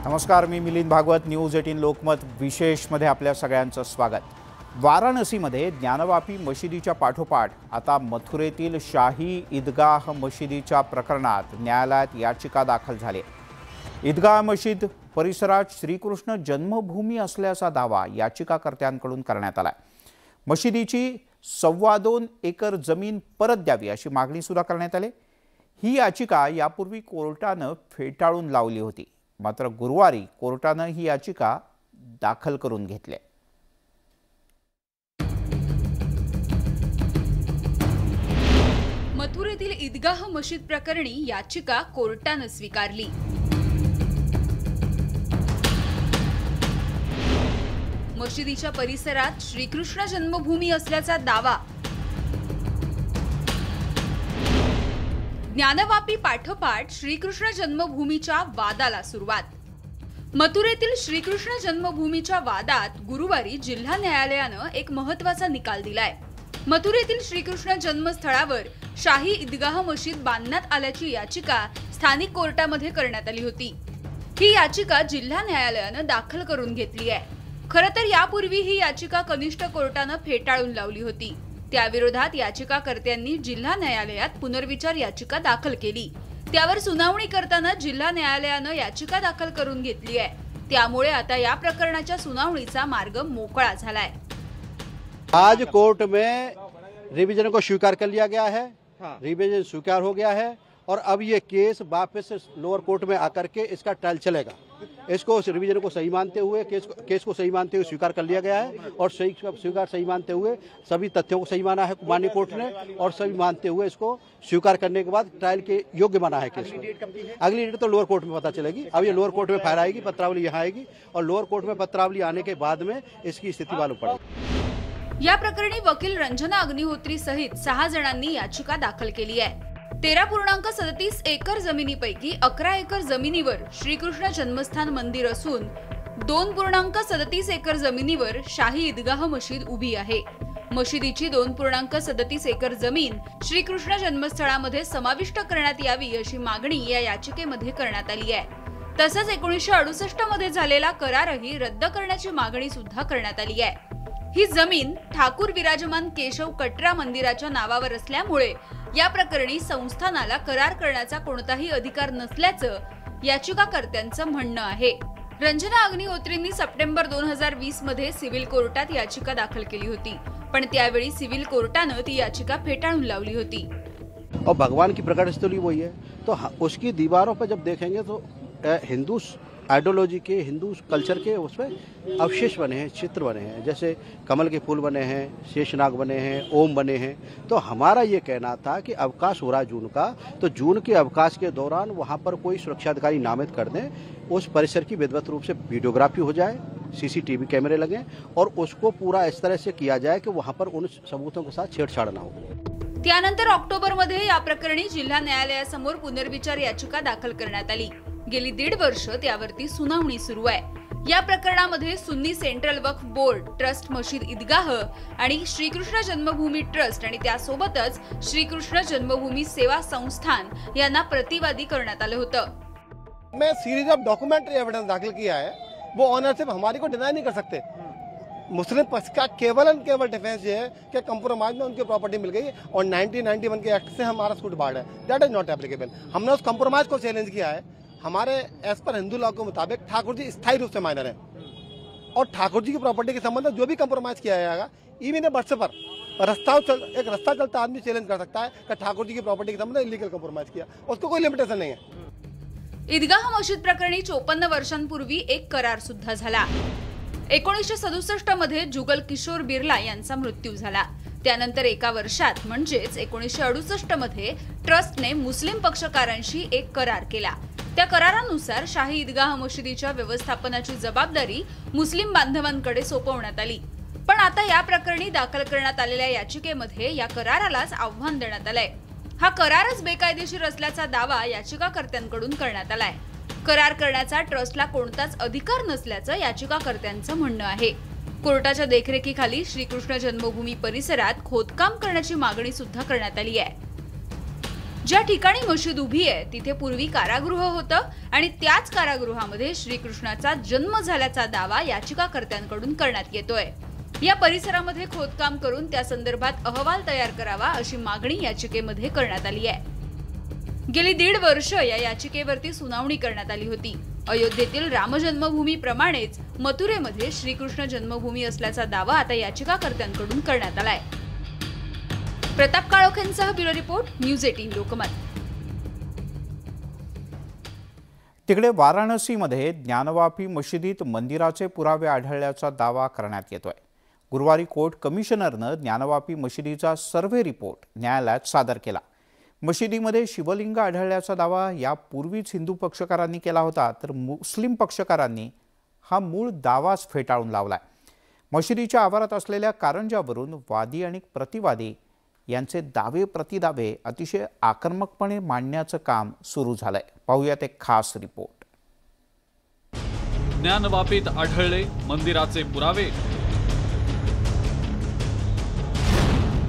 नमस्कार, मी मिलिंद भागवत. न्यूज 18 लोकमत विशेषमध्ये आपल्या सगळ्यांचं स्वागत. वाराणसीमध्ये ज्ञानवापी मशिदीच्या पाठोपाठ आता मथुरेतील शाही ईदगाह मशिदीच्या प्रकरणात न्यायालयात याचिका दाखल झाली. ईदगाह मशीद परिसरात श्रीकृष्ण जन्मभूमी असल्याचा दावा याचिकाकर्त्यांकडून करण्यात आला. मशिदीची 2.25 एकर जमीन परत द्यावी अशी मागणी सुद्धा करण्यात आली. ही याचिका यापूर्वी कोर्टानं फेटाळून लावली होती. मात्र गुरुवारी कोर्टानं ही याचिका दाखल करून घेतली. मथुरेतील ईदगाह मशीद प्रकरणी याचिका कोर्टानं स्वीकारली. मशिदीच्या परिसरात श्रीकृष्ण जन्मभूमी असल्याचा दावा. ज्ञानवापी पाठोपाठ श्रीकृष्ण जन्मभूमीच्या वादाला सुरुवात. मथुरेतील श्रीकृष्ण जन्मभूमीच्या वादात गुरुवारी जिल्हा न्यायालयानं एक महत्त्वाचा निकाल दिलाय. मथुरेतील श्रीकृष्ण जन्मस्थळावर शाही ईदगाह मशीद बांधण्यात आल्याची याचिका स्थानिक कोर्टामध्ये करण्यात आली होती. ही याचिका जिल्हा न्यायालयानं दाखल करून घेतली आहे. खरं तर यापूर्वी ही याचिका कनिष्ठ कोर्टानं फेटाळून लावली होती. त्याविरोधात याचिकाकर्त्यांनी जिल्हा न्यायालयात पुनर्विचार याचिका दाखल केली. त्यावर सुनावणी करताना जिल्हा न्यायालयानं याचिका दाखल करून घेतली आहे. त्यामुळे आता या प्रकरणाच्या सुनावणीचा मार्ग मोकळा झालाय. आज कोर्ट में रिवीजन को स्वीकार कर लिया गया है. रिवीजन स्वीकार हो गया है और अब ये केस वापस लोअर कोर्ट में आकर के इसका ट्रायल चलेगा. इसको रिवीजन को सही मानते हुए केस को सही मानते हुए स्वीकार कर लिया गया है और सही मानते हुए सभी तथ्यों को सही माना है माननीय कोर्ट ने और सही मानते हुए इसको स्वीकार करने के बाद ट्रायल के योग्य माना है केस को. अगली डेट तो लोअर कोर्ट में पता चलेगी. अब ये लोअर कोर्ट में फाइल आएगी, पत्रावली यहाँ आएगी और लोअर कोर्ट में पत्रावली आने के बाद में इसकी स्थिति मालूम पड़ेगी. या प्रकरणी वकील रंजना अग्निहोत्री सहित 6 जणांनी याचिका दाखल केली आहे. 13.37 एकर जमिनीपैकी 11 एकर जमिनीवर श्रीकृष्ण जन्मस्थान मंदिर असून 2.37 एकर जमिनीवर शाही ईदगाह मशीद उभी आहे. मशिदीची 2.37 एकर जमीन श्रीकृष्ण जन्मस्थळामध्ये समाविष्ट करण्यात यावी अशी मागणी या याचिकेमध्ये करण्यात आली आहे. तसंच 1968 मध्ये झालेला करारही रद्द करण्याची मागणी सुद्धा करण्यात आली आहे. ही जमीन ठाकूर विराजमान केशव कटरा मंदिराच्या नावावर असल्यामुळे या प्रकरणी संस्थानाला करार करण्याचा कोणताही अधिकार नसल्याचं याचिकाकर्त्यांचं म्हणणं आहे. रंजना अग्निहोत्रींनी सप्टेंबर 2020 मध्ये सिव्हिल कोर्टात याचिका दाखल केली होती, पण त्यावेळी सिव्हिल कोर्टानं ती याचिका फेटाळून लावली होती. और भगवान की प्रकट स्थली वही है, तो उसकी दीवारों पर जब देखेंगे तो हिंदू आइडियोलॉजी के, हिंदू कल्चर के उसमें अवशेष बने हैं, चित्र बने हैं. जैसे कमल के फूल बने हैं, शेषनाग बने हैं, ओम बने हैं. तो हमारा ये कहना था कि अवकाश हो रहा है जून का, तो जून के अवकाश के दौरान वहाँ पर कोई सुरक्षा अधिकारी नामित कर दें, उस परिसर की विधिवत रूप से वीडियोग्राफी हो जाए, CCTV कैमरे लगे और उसको पूरा इस तरह से किया जाए कि वहाँ पर उन सबूतों के साथ छेड़छाड़ ना हो. त्यानंतर ऑक्टोबरमध्ये या प्रकरणी जिल्हा न्यायालयासमोर पुनर्विचार याचिका दाखल करण्यात आली. गेली 1.5 वर्ष त्यावरती सुनावणी सुरू आहे. या प्रकरणामध्ये सुन्नी सेंट्रल वक्फ बोर्ड, ट्रस्ट मशीद ईदगाह आणि श्रीकृष्ण जन्मभूमी ट्रस्ट आणि त्यासोबतच श्रीकृष्ण जन्मभूमी सेवा संस्थान यांना प्रतिवादी करण्यात आलं होतं. मैं सीरीज ऑफ डॉक्यूमेंट्री एविडेंस दाखिल किया है. वो ऑनरशिप हमारी को डिनाई नहीं कर सकते. मुस्लिम पक्ष का केवल एंड केवल डिफेंस ये है कि कंप्रोमाइज में उनकी प्रॉपर्टी मिल गई और 1991 के एक्ट से हमारा सूट बाढ़ है. That is not applicable. हमने उस कंप्रोमाइज को चैलेंज किया है. हमारे एज पर हिंदू लॉ के मुताबिक ठाकुर जी स्थायी रूप से माइनर है और ठाकुर जी की प्रॉपर्टी के संबंध में जो भी कंप्रोमाइज किया जाएगा, इवन ए व्हाट्सएप पर एक रास्ता चलता आदमी चैलेंज कर सकता है कि ठाकुर जी की प्रॉपर्टी के संबंध में इलीगल कंप्रोमाइज किया. उसको कोई लिमिटेशन नहीं है. ईदगाह मशीद प्रकरणी 54 वर्षांपूर्वी एक करार सुद्धा झाला. 1967 मध्ये जुगल किशोर बिर्ला यांचा मृत्यू झाला. त्यानंतर एका वर्षात म्हणजेच 1968 मध्ये ट्रस्टने मुस्लिम पक्षकारांशी एक करार केला. त्या करारानुसार शाही ईदगाह मशिदीच्या व्यवस्थापनाची जबाबदारी मुस्लिम बांधवांकडे सोपवण्यात आली. पण आता या प्रकरणी दाखल करण्यात आलेल्या याचिकेमध्ये या करारालाच आव्हान देण्यात आलंय. हा करारच बेकायदेशीर असल्याचा दावा याचिकाकर्त्यांकडून करण्यात आलाय. करार करण्याचा ट्रस्टला कोणताच अधिकार नसल्याचं याचिकाकर्त्यांचं म्हणणं आहे. कोर्टाच्या देखरेखीखाली श्रीकृष्ण जन्मभूमी परिसरात खोदकाम करण्याची मागणी सुद्धा करण्यात आली आहे. ज्या ठिकाणी मशीद उभी आहे तिथे पूर्वी कारागृह होतं आणि त्याच कारागृहामध्ये श्रीकृष्णाचा जन्म झाल्याचा दावा याचिकाकर्त्यांकडून करण्यात येतोय। या परिसरामध्ये खोदकाम करून त्या संदर्भात अहवाल तयार करावा अशी मागणी याचिकेमध्ये करण्यात आली आहे। गेली 1.5 वर्ष या याचिकेवरती सुनावणी करण्यात आली होती। अयोध्येतील रामजन्मभूमीप्रमाणेच मथुरेमध्ये श्रीकृष्ण जन्मभूमी असल्याचा दावा आता याचिकाकर्त्यांकडून करण्यात आलाय। प्रताप काळोखेंसह ब्युरो रिपोर्ट, न्यूज 18 लोकमत। तिकडे वाराणसीमध्ये ज्ञानवापी मशिदीत मंदिराचे पुरावे आढळल्याचा दावा करण्यात येतोय। गुरुवारी कोर्ट कमिशनरनं ज्ञानवापी मशिदीचा सर्व्हे रिपोर्ट न्यायालयात सादर केला। मशिदीमध्ये शिवलिंग आढळल्याचा दावा यापूर्वीच हिंदू पक्षकारांनी केला होता, तर मुस्लिम पक्षकारांनी हा मूळ दावाच फेटाळून लावलाय। मशिदीच्या आवारात असलेल्या कारंजावरून वादी आणि प्रतिवादी यांचे दावे प्रतिदावे अतिशय आक्रमकपणे मांडण्याचं काम सुरू झालंय। पाहूयात एक खास रिपोर्ट। ज्ञानवापीत आढळले मंदिराचे पुरावे।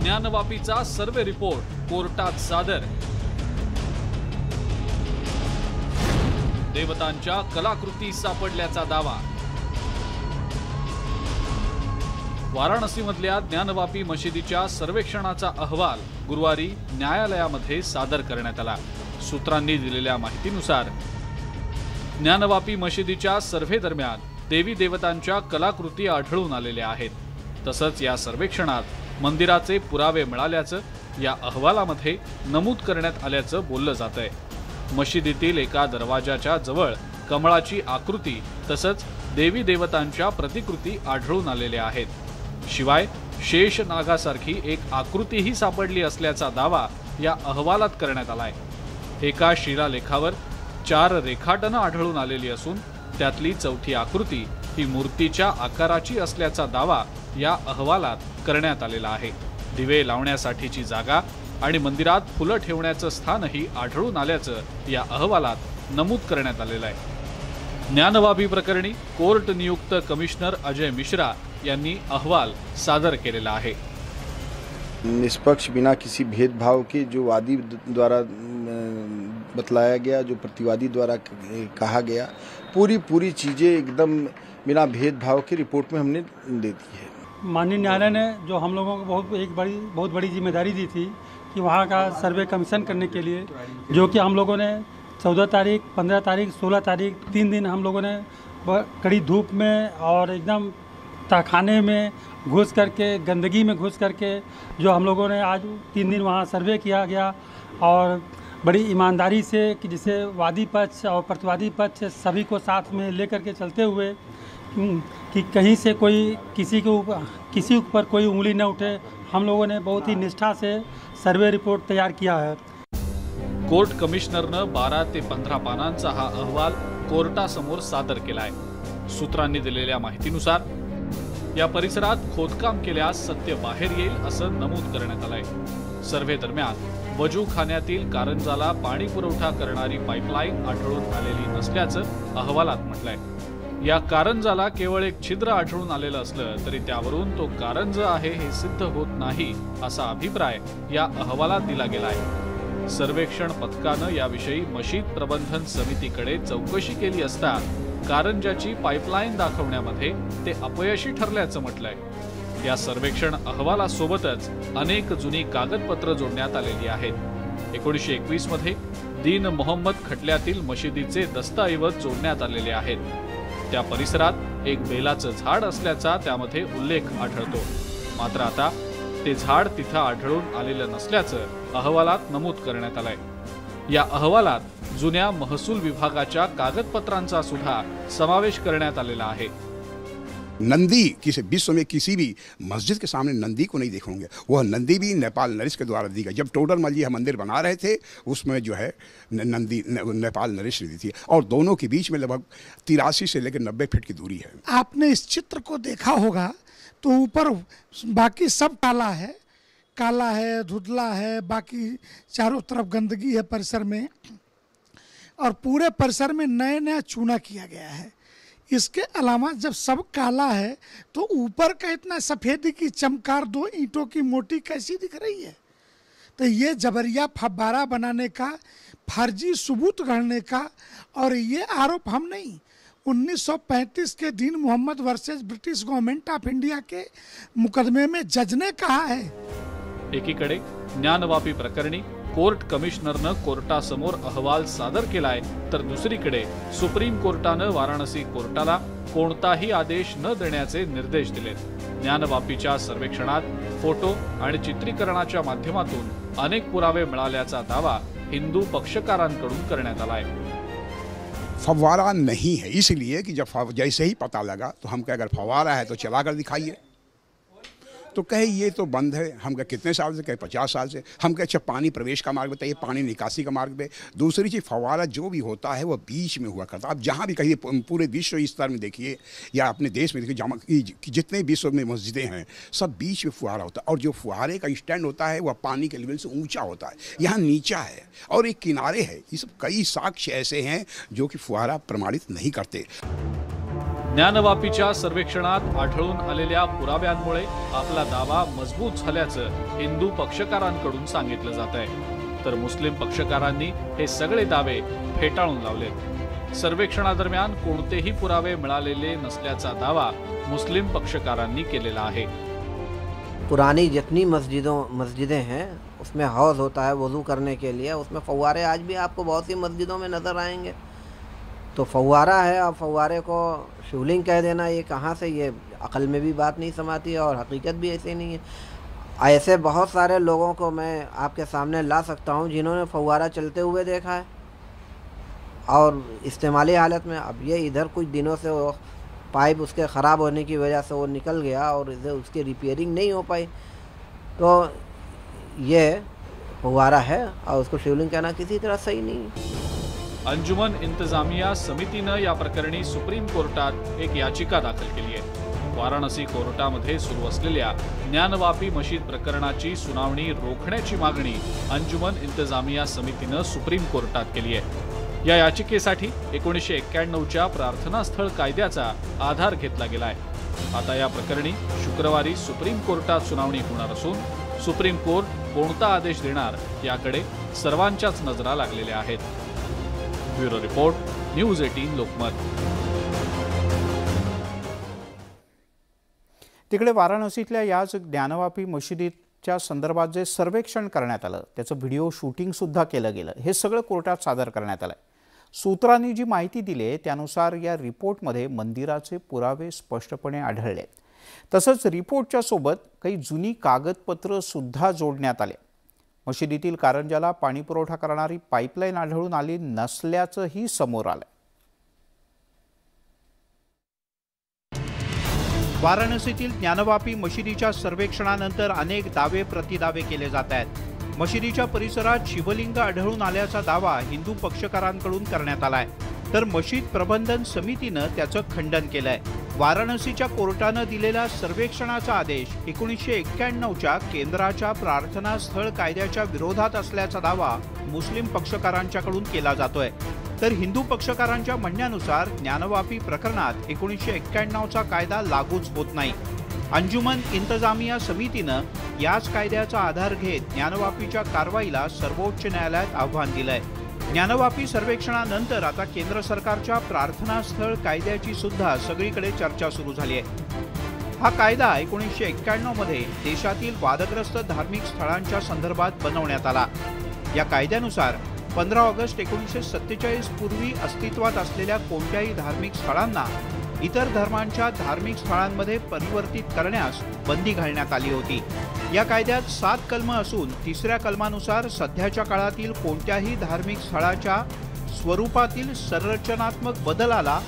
ज्ञानवापीचा सर्वे रिपोर्ट कोर्टात सादर। देवतांच्या कलाकृती सापडल्याचा दावा। वाराणसीमधल्या ज्ञानवापी मशिदीच्या सर्वेक्षणाचा अहवाल गुरुवारी न्यायालयामध्ये सादर करण्यात आला। सूत्रांनी दिलेल्या माहितीनुसार ज्ञानवापी मशिदीच्या सर्व्हे दरम्यान देवी देवतांच्या कलाकृती आढळून आलेल्या आहेत। तसंच या सर्वेक्षणात मंदिराचे पुरावे मिळाल्याचं या अहवालामध्ये नमूद करण्यात आल्याचं बोललं जातंय। मशिदीतील एका दरवाजाच्या जवळ कमळाची आकृती तसंच देवी देवतांच्या प्रतिकृती आढळून आलेल्या आहेत। शिवाय शेष नागासारखी एक आकृतीही सापडली असल्याचा दावा या अहवालात करण्यात आलाय। एका शिलालेखावर 4 रेखाटनं आढळून आलेली असून त्यातली चौथी आकृती ही मूर्तीच्या आकाराची असल्याचा दावा या अहवालात करण्यात आलेला आहे। दिवे लावण्यासाठीची जागा आणि मंदिरात फुलं ठेवण्याचं स्थानही आढळून आल्याचं या अहवालात नमूद करण्यात आलेलं आहे। ज्ञानवापी प्रकरणी कोर्ट नियुक्त कमिशनर अजय मिश्रा यांनी अहवाल सादर केलेला आहे। निष्पक्ष बिना किसी भेदभाव के जो वादी द्वारा बतलाया गया, जो प्रतिवादी द्वारा कहा गया, पूरी चीज़ें एकदम बिना भेदभाव के रिपोर्ट में हमने दे दी है। माननीय न्यायालय ने जो हम लोगों को बहुत बड़ी जिम्मेदारी दी थी कि वहाँ का सर्वे कमीशन करने के लिए, जो कि हम लोगों ने 14 तारीख, 15 तारीख, 16 तारीख 3 दिन हम लोगों ने कड़ी धूप में और एकदम तहखाने में घुस करके, गंदगी में घुस करके जो हम लोगों ने आज 3 दिन वहाँ सर्वे किया गया और बड़ी ईमानदारी से कि जिसे वादी पक्ष और प्रतिवादी पक्ष सभी को साथ में लेकर के चलते हुए कि कहीं से कोई किसी के ऊपर कोई उंगली न उठे, हम लोगों ने बहुत ही निष्ठा से सर्वे रिपोर्ट तैयार किया है। कोर्ट कमिशनरनं 12 ते 15 पानांचा हा अहवाल कोर्टासमोर सादर केलाय। सूत्रांनी दिलेल्या माहितीनुसार या परिसरात खोदकाम केल्यास सत्य बाहेर येईल असं नमूद करण्यात आलंय। सर्व्हे दरम्यान वजूखान्यातील कारंजाला पाणी पुरवठा करणारी पाईपलाईन आढळून आलेली नसल्याचं अहवालात म्हटलंय। या कारंजाला केवळ एक छिद्र आढळून आलेलं असलं तरी त्यावरून तो कारंज आहे हे सिद्ध होत नाही असा अभिप्राय या अहवालात दिला गेला आहे। सर्वेक्षण पथकानं याविषयी मशीद प्रबंधन समितीकडे चौकशी केली असता कारंजाची पाईपलाईन दाखवण्यामध्ये ते अपयशी ठरल्याचं म्हटलंय। या सर्वेक्षण अहवालासोबतच अनेक जुनी कागदपत्र जोडण्यात आलेली आहेत। 1921 मध्ये दीन मोहम्मद खटल्यातील मशिदीचे दस्तऐवज जोडण्यात आलेले आहेत। त्या परिसरात एक बेलाचं झाड असल्याचा त्यामध्ये उल्लेख आढळतो। मात्र आता ते झाड तिथं आढळून आलेलं नसल्याचं अहवालात नमूद करण्यात आलंय। या अहवालात जुन्या महसूल विभागाच्या कागदपत्रांचा सुद्धा समावेश करण्यात आलेला आहे। नंदी किसी विश्व में किसी भी मस्जिद के सामने नंदी को नहीं देखोगे। वह नंदी भी नेपाल नरेश के द्वारा दी गई। जब टोडर मल जी मंदिर बना रहे थे उसमें जो है नंदी नेपाल नरेश दी थी और दोनों के बीच में लगभग 83 से लेकर 90 फीट की दूरी है। आपने इस चित्र को देखा होगा तो ऊपर बाकी सब काला है, धुंधला है, बाकी चारों तरफ गंदगी है परिसर में और पूरे परिसर में नया चूना किया गया है। इसके अलावा जब सब काला है तो ऊपर का इतना सफ़ेदी की चमकार 2 ईंटों की मोटी कैसी दिख रही है? तो ये जबरिया फव्वारा बनाने का, फर्जी सबूत गढ़ने का, और ये आरोप हम नहीं, 1935 के दिन Mohammed versus British government of India के मुकदमे में जज ने कहा है। एकीकडे ज्ञानवापी प्रकरणी कोर्ट कमिशनरनं कोर्टासमोर अहवाल सादर केलाय, तर दुसरीकडे सुप्रीम कोर्टानं वाराणसी कोर्टाला कोणताही आदेश न देण्याचे निर्देश दिलेत। ज्ञानवापीच्या सर्वेक्षणात फोटो आणि चित्रीकरणाच्या माध्यमातून अनेक पुरावे मिळाल्याचा दावा हिंदू पक्षकारांकडून करण्यात आलाय। फव्वारा नहीं है, इसलिए कि जब जैसे ही पता लगा तो हम कहे अगर फव्वारा है तो चलाकर दिखाइए, तो कहे ये तो बंद है। हम कहे कितने साल से? कहे 50 साल से। हम कहे अच्छा पानी प्रवेश का मार्ग बताइए, पानी निकासी का मार्ग पे। दूसरी चीज़, फव्वारा जो भी होता है वो बीच में हुआ करता है। आप जहाँ भी कहिए पूरे विश्व स्तर में देखिए या अपने देश में देखिए, जितने विश्व में मस्जिदें हैं सब बीच में फुहारा होता है, और जो फुहारे का स्टैंड होता है वह पानी के लेवल से ऊंचा होता है, यहाँ नीचा है और एक किनारे है। ये सब कई साक्ष्य ऐसे हैं जो कि फुहारा प्रमाणित नहीं करते। ज्ञानवापीच्या सर्वेक्षणात आढळून आलेल्या पुराव्यांमुळे आपला दावा मजबूत झाल्याचं हिंदू पक्षकारांकडून सांगितलं जात आहे, तर मुस्लिम पक्षकारांनी हे सगळे दावे फेटाळून लावलेत। सर्वेक्षणादरम्यान कोणतेही पुरावे मिळालेले नसल्याचा दावा मुस्लिम पक्षकारांनी केलेला आहे। पुरानी जितनी मस्जिदें हैं उसमें हौज होता है वज़ू करने के लिए, उसमें फव्वारे आज भी आपको बहुत सी मस्जिदों में नज़र आएंगे। तो फव्वारा है, अब फव्वारे को शिवलिंग कह देना ये कहाँ से, ये अकल में भी बात नहीं समाती है और हकीकत भी ऐसी नहीं है। ऐसे बहुत सारे लोगों को मैं आपके सामने ला सकता हूँ जिन्होंने फव्वारा चलते हुए देखा है और इस्तेमाली हालत में। अब ये इधर कुछ दिनों से वो पाइप उसके ख़राब होने की वजह से वो निकल गया और इधर उसकी रिपेयरिंग नहीं हो पाई, तो ये फव्वारा है और उसको शिवलिंग कहना किसी तरह सही नहीं है। अंजुमन इंतजामिया समितीनं या प्रकरणी सुप्रीम कोर्टात एक याचिका दाखल केली आहे। वाराणसी कोर्टामध्ये सुरू असलेल्या ज्ञानवापी मशीद प्रकरणाची सुनावणी रोखण्याची मागणी अंजुमन इंतजामिया समितीनं सुप्रीम कोर्टात केली आहे। या याचिकेसाठी 1991च्या प्रार्थनास्थळ कायद्याचा आधार घेतला गेलाय। आता या प्रकरणी शुक्रवारी सुप्रीम कोर्टात सुनावणी होणार असून सुप्रीम कोर्ट कोणता आदेश देणार याकडे सर्वांच्याच नजरा लागलेल्या आहेत। Bureau report, news 18 Lokmat. तिकडे वाराणसीतल्या याच ज्ञानवापी मशिदीच्या संदर्भात जे सर्वेक्षण करण्यात आलं त्याचं व्हिडिओ शूटिंग सुद्धा केलं गेलं, हे सगळं कोर्टात सादर करण्यात आलंय। सूत्रांनी जी माहिती दिली त्यानुसार या रिपोर्टमध्ये मंदिराचे पुरावे स्पष्टपणे आढळले, तसंच रिपोर्टच्या सोबत काही जुनी कागदपत्र सुद्धा जोडण्यात आले। मशिदीतील कारंजाला पाणी पुरवठा करणारी पाईपलाईन आढळून आली नसल्याचंही समोर आलं। वाराणसीतील ज्ञानवापी मशिदीच्या सर्वेक्षणानंतर अनेक दावे प्रतिदावे केले जात आहेत। मशिदीच्या परिसरात शिवलिंग आढळून आल्याचा दावा हिंदू पक्षकारांकडून करण्यात आलाय, तर मशीद प्रबंधन समितीनं त्याचं खंडन केलंय। वाराणसीच्या कोर्टानं दिलेला सर्वेक्षणाचा आदेश 1991च्या केंद्राच्या प्रार्थना स्थळ कायद्याच्या विरोधात असल्याचा दावा मुस्लिम पक्षकारांच्याकडून केला जातोय, तर हिंदू पक्षकारांच्या म्हणण्यानुसार ज्ञानवापी प्रकरणात 1991चा कायदा लागूच होत नाही। अंजुमन इंतजामिया समितीनं याच कायद्याचा आधार घेत ज्ञानवापीच्या कारवाईला सर्वोच्च न्यायालयात आव्हान दिलंय। ज्ञानवापी सर्वेक्षणानंतर आता केंद्र सरकारच्या प्रार्थना स्थळ कायद्याची सुद्धा सगळीकडे चर्चा सुरू झाली आहे। हा कायदा 1991 मध्ये देशातील वादग्रस्त धार्मिक स्थळांच्या संदर्भात बनवण्यात आला। या कायद्यानुसार 15 ऑगस्ट 1947 पूर्वी अस्तित्वात असलेल्या कोणत्याही धार्मिक स्थळांना इतर धर्मांच्या धार्मिक स्थळांमध्ये परिवर्तित करण्यास बंदी घालण्यात आली होती। या कायद्यात 7 कलम असून 3ऱ्या कलमानुसार सध्याच्या काळातील कोणत्याही धार्मिक स्थळाच्या स्वरूपातील संरचनात्मक बदलाला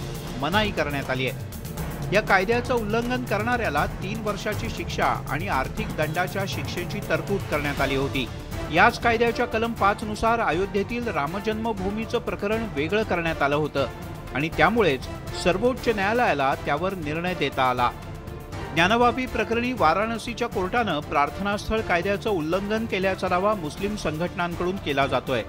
मनाई करण्यात आली आहे। या कायद्याचं उल्लंघन करणाऱ्याला 3 वर्षाची शिक्षा आणि आर्थिक दंडाच्या शिक्षेची तरतूद करण्यात आली होती। याच कायद्याच्या कलम 5 नुसार अयोध्येतील रामजन्मभूमीचं प्रकरण वेगळं करण्यात आलं होतं आणि त्यामुळेच सर्वोच्च न्यायालयाला त्यावर निर्णय देता आला। ज्ञानवापी प्रकरणी वाराणसीच्या कोर्टानं प्रार्थनास्थळ कायद्याचं उल्लंघन केल्याचा दावा मुस्लिम संघटनांकडून केला जातोय।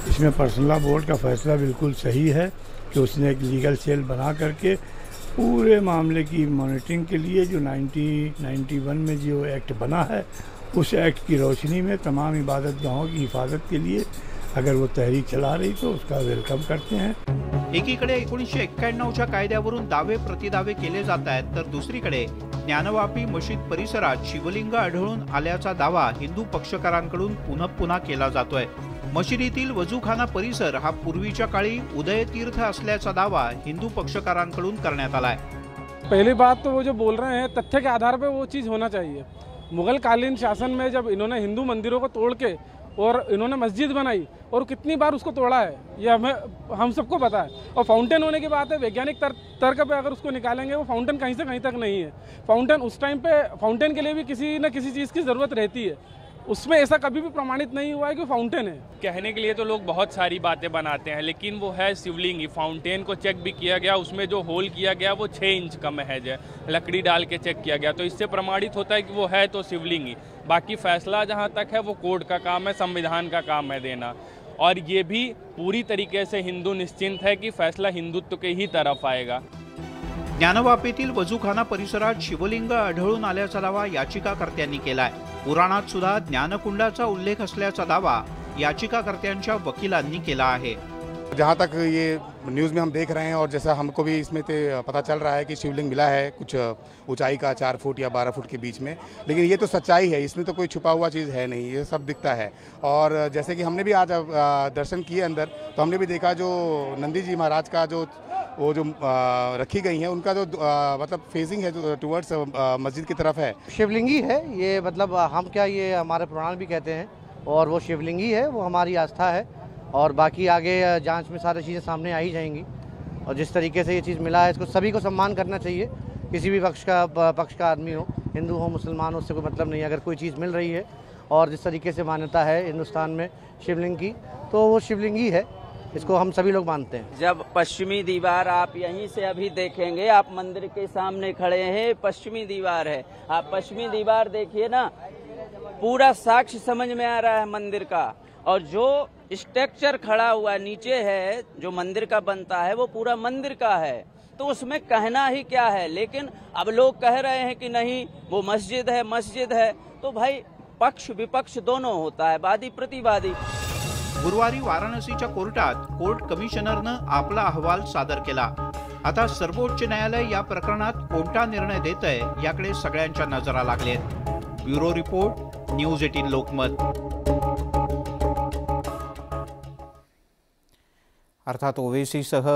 इसमें पर्सनल बोर्ड का फैसला बिल्कुल सही है कि उसने एक लीगल सेल बना करके पूरे मामले की मॉनिटरिंग के लिए जो 1991 में जो एक्ट बना है उस एक्ट की रोशनी में तमाम इबादत गाहों की हिफाजत के लिए अगर वो तहरीक चला रही तो उसका वेलकम करते हैं। एकीकडे 1991च्या कायद्यावरून दावे प्रतिदावे केले जात आहेत, तर दुसरीकडे ज्ञानवापी मशीद परिसरात शिवलिंग आढळून आल्याचा दावा हिंदू पक्षकारांकडून पुन्हा पुन्हा केला जातोय। मशिदीतील वजूखाना परिसर हा पूर्वीच्या काळी उदय तीर्थ असल्याचा दावा हिंदू पक्षकारांकडून करण्यात आलाय। पहली बात तो वो जो बोल रहे हैं तथ्य के आधार पे वो चीज़ होना चाहिए। मुगल कालीन शासन में जब इन्होंने हिंदू मंदिरों को तोड़ के और इन्होंने मस्जिद बनाई और कितनी बार उसको तोड़ा है ये हम सबको पता है। और फाउंटेन होने की बात है, वैज्ञानिक तर्क पे अगर उसको निकालेंगे वो फाउंटेन कहीं से कहीं तक नहीं है। फाउंटेन उस टाइम पे फाउंटेन के लिए भी किसी न किसी चीज़ की ज़रूरत रहती है, उसमें ऐसा कभी भी प्रमाणित नहीं हुआ है कि फाउंटेन है। कहने के लिए तो लोग बहुत सारी बातें बनाते हैं, लेकिन वो है शिवलिंग। फाउंटेन को चेक भी किया गया, उसमें जो होल किया गया वो 6 इंच का महज है, लकड़ी डाल के चेक किया गया, तो इससे प्रमाणित होता है कि वो है तो शिवलिंग ही। बाकी फैसला जहाँ तक है वो कोर्ट का काम है, संविधान का काम है देना। और ये भी पूरी तरीके से हिंदू निश्चिंत है कि फैसला हिंदुत्व के ही तरफ आएगा। ज्ञानवापीतील वजूखाना परिसरात शिवलिंग आढळून आल्याचा दावा याचिकाकर्त्यांनी केलाय। पुराणात सुद्धा ज्ञानकुंडाचा उल्लेख असल्याचा दावा याचिकाकर्त्यांच्या वकिलांनी केला आहे। जहाँ तक ये न्यूज़ में हम देख रहे हैं और जैसा हमको भी इसमें पता चल रहा है कि शिवलिंग मिला है कुछ ऊंचाई का 4 फुट या 12 फुट के बीच में, लेकिन ये तो सच्चाई है, इसमें तो कोई छुपा हुआ चीज़ है नहीं, ये सब दिखता है। और जैसे कि हमने भी आज दर्शन किए अंदर, तो हमने भी देखा जो नंदी जी महाराज का जो रखी गई हैं उनका जो मतलब फेजिंग है टुवर्ड्स मस्जिद की तरफ है। शिवलिंगी है ये, मतलब हम क्या, ये हमारे पुराण भी कहते हैं और वो शिवलिंगी है, वो हमारी आस्था है। और बाकी आगे जांच में सारी चीज़ें सामने आ ही जाएंगी। और जिस तरीके से ये चीज़ मिला है इसको सभी को सम्मान करना चाहिए, किसी भी पक्ष का आदमी हो, हिंदू हो मुसलमान हो, उससे कोई मतलब नहीं है। अगर कोई चीज़ मिल रही है और जिस तरीके से मान्यता है हिंदुस्तान में शिवलिंग की, तो वो शिवलिंगी है, इसको हम सभी लोग मानते हैं। जब पश्चिमी दीवार आप यहीं से अभी देखेंगे, आप मंदिर के सामने खड़े हैं, पश्चिमी दीवार है, आप पश्चिमी दीवार देखिए ना, पूरा साक्ष्य समझ में आ रहा है मंदिर का। और जो स्ट्रक्चर खड़ा हुआ नीचे है जो मंदिर का बनता है वो पूरा मंदिर का है, तो उसमें कहना ही क्या है। लेकिन अब लोग कह रहे हैं कि नहीं वो मस्जिद है, मस्जिद है। तो भाई पक्ष विपक्ष दोनों होता है, वादी प्रतिवादी। गुरुवारी वाराणसीच्या कोर्टात कोर्ट कमिशनरनं आपला अहवाल सादर केला। आता सर्वोच्च न्यायालय या प्रकरणात कोणता निर्णय देतंय याकडे सगळ्यांच्या नजरा लागलेत। Bureau report, news 18 Lokmat. अर्थात ओवेसीसह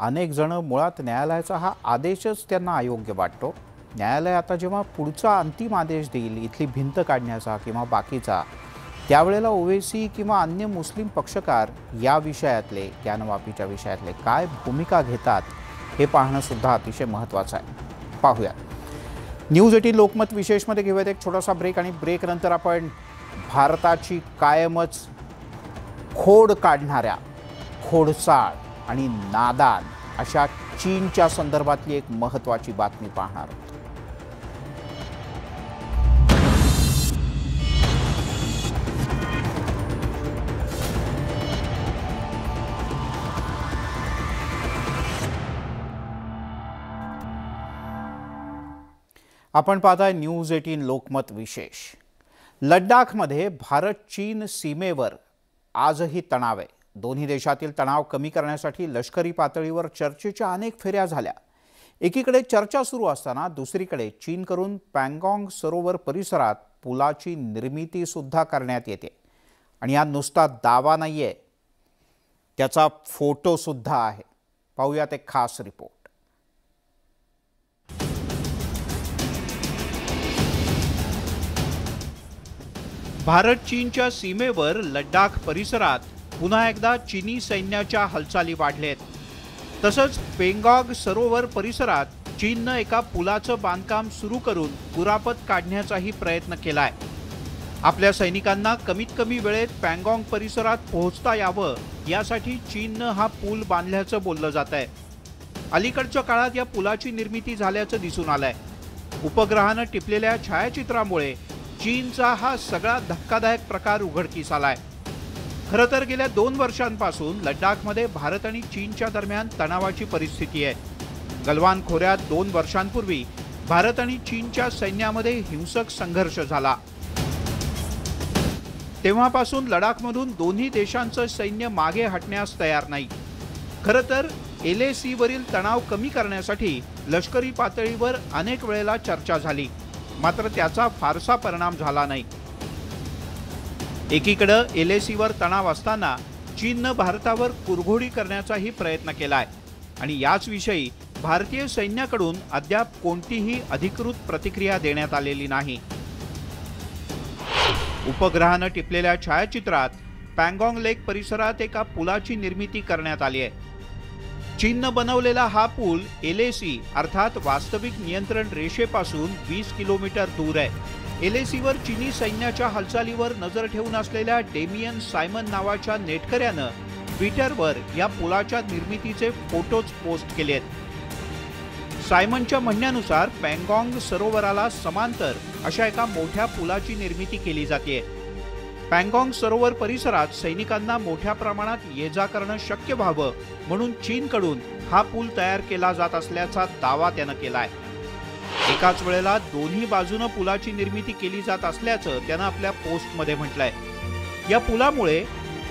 अनेक जण मुळात न्यायालयाचा हा आदेशच त्यांना अयोग्य वाटतो। न्यायालय आता जेव्हा पुढचा अंतिम आदेश देईल इथली भिंत काढण्याचा किंवा बाकीचा, त्यावेळेला ओवेसी किंवा अन्य मुस्लिम पक्षकार या विषयातले, ज्ञानवापीच्या विषयातले काय भूमिका घेतात हे पाहणं सुद्धा अतिशय महत्त्वाचं आहे। पाहूया। न्यूज 18 लोकमत विशेषमध्ये घेऊयात एक छोटासा ब्रेक आणि ब्रेक नंतर आपण भारताची कायमच खोड काढणाऱ्या, खोडसाळ आणि नादान अशा चीनच्या संदर्भातली एक महत्त्वाची बातमी पाहणार आहोत। आपण पाहताय न्यूज 18 लोकमत विशेष। लडाखमध्ये भारत चीन सीमेवर आजही तणाव आहे। दोन्ही देशातील तणाव कमी करण्यासाठी लष्करी पातळीवर चर्चेच्या अनेक फेऱ्या झाल्या। एकीकडे चर्चा सुरू असताना दुसरीकडे चीनकडून पँगॉंग सरोवर परिसरात पुलाची निर्मिती सुद्धा करण्यात येते आणि हा नुसता दावा नाहीये, त्याचा फोटो सुद्धा आहे। पाहूयात एक खास रिपोर्ट। भारत चीनच्या सीमेवर लडाख परिसरात पुन्हा एकदा चीनी सैन्याच्या हालचाली वाढलेत। तसंच पेंगॉंग सरोवर परिसरात चीनने एका पुलाचं बांधकाम सुरू करून कुरापत काढण्याचाही प्रयत्न केलाय। आपल्या सैनिकांना कमीत कमी वेळेत पँगॉंग परिसरात पोहोचता यावं यासाठी चीनने हा पूल बांधल्याचं बोललं जातंय। अलीकडच्या काळात या पुलाची निर्मिती झाल्याचं दिसून आलंय। उपग्रहानं टिपलेल्या छायाचित्रामुळे चीनचा हा सगळा धक्कादायक प्रकार उघडकीस आलाय। खरं तर गेल्या 2 वर्षांपासून लडाखमध्ये भारत आणि चीनच्या दरम्यान तणावाची परिस्थिती आहे। गलवान खोऱ्यात 2 वर्षांपूर्वी भारत आणि चीनच्या सैन्यामध्ये हिंसक संघर्ष झाला। तेव्हापासून लडाखमधून दोन्ही देशांचं सैन्य मागे हटण्यास तयार नाही। खरं तर LAC वरील तणाव कमी करण्यासाठी लष्करी पातळीवर अनेक वेळेला चर्चा झाली, मात्र त्याचा फारसा परिणाम झाला नाही। एकीकडे LAC वर तणाव असताना चीननं भारतावर कुरघोडी करण्याचाही प्रयत्न केलाय आणि याच विषयी भारतीय सैन्याकडून अद्याप कोणतीही अधिकृत प्रतिक्रिया देण्यात आलेली नाही। उपग्रहानं टिपलेल्या छायाचित्रात पँगॉंग लेक परिसरात एका पुलाची निर्मिती करण्यात आली आहे। चीननं बनवलेला हा पूल LAC अर्थात वास्तविक नियंत्रण रेषेपासून 20 किलोमीटर दूर आहे। LAC वर चीनी सैन्याच्या हालचालीवर नजर ठेवून असलेल्या डेमियन सायमन नावाच्या नेटकऱ्यानं ट्विटरवर या पुलाच्या निर्मितीचे फोटोज पोस्ट केले आहेत। सायमनच्या म्हणण्यानुसार पँगॉंग सरोवराला समांतर अशा एका मोठ्या पुलाची निर्मिती केली जाते। पँगॉंग सरोवर परिसरात सैनिकांना मोठ्या प्रमाणात ये-जा करणं शक्य व्हावं म्हणून चीनकडून हा पूल तयार केला जात असल्याचा दावा त्यानं केलाय। एकाच वेळेला दोन्ही बाजूने पुलाची निर्मिती केली जात असल्याचं त्यानं आपल्या पोस्टमध्ये म्हटलंय। या पुलामुळे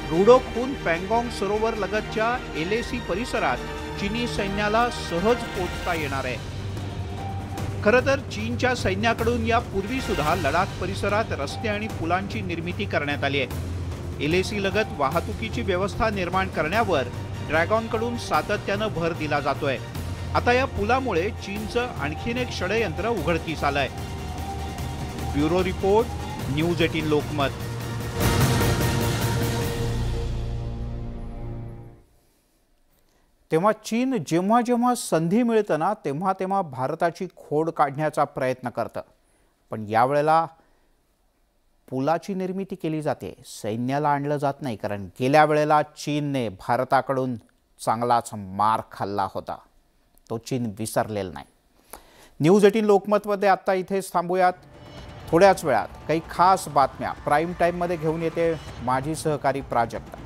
रुडोकहून पँगॉंग सरोवर लगतच्या LAC परिसरात चीनी सैन्याला सहज पोहोचता येणार आहे। खरं तर चीनच्या सैन्याकडून यापूर्वी सुद्धा लडाख परिसरात रस्ते आणि पुलांची निर्मिती करण्यात आली आहे। LAC लगत वाहतुकीची व्यवस्था निर्माण करण्यावर ड्रॅगॉनकडून सातत्यानं भर दिला जातोय। आता या पुलामुळे चीनचं आणखीन एक षडयंत्र उघडकीस आलंय। Bureau report, news 18 Lokmat. तेव्हा चीन जेव्हा जेव्हा संधी मिळतं ना तेव्हा तेव्हा भारताची खोड काढण्याचा प्रयत्न करतं, पण यावेळेला पुलाची निर्मिती केली जाते, सैन्याला आणलं जात नाही, कारण गेल्या वेळेला चीनने भारताकडून चांगलाच मार खाल्ला होता, तो चीन विसरलेला नाही। न्यूज 18 लोकमतमध्ये आता इथेच थांबूयात। थोड्याच वेळात काही खास बातम्या प्राईम टाईममध्ये घेऊन येते माझी सहकारी प्राजक्ता।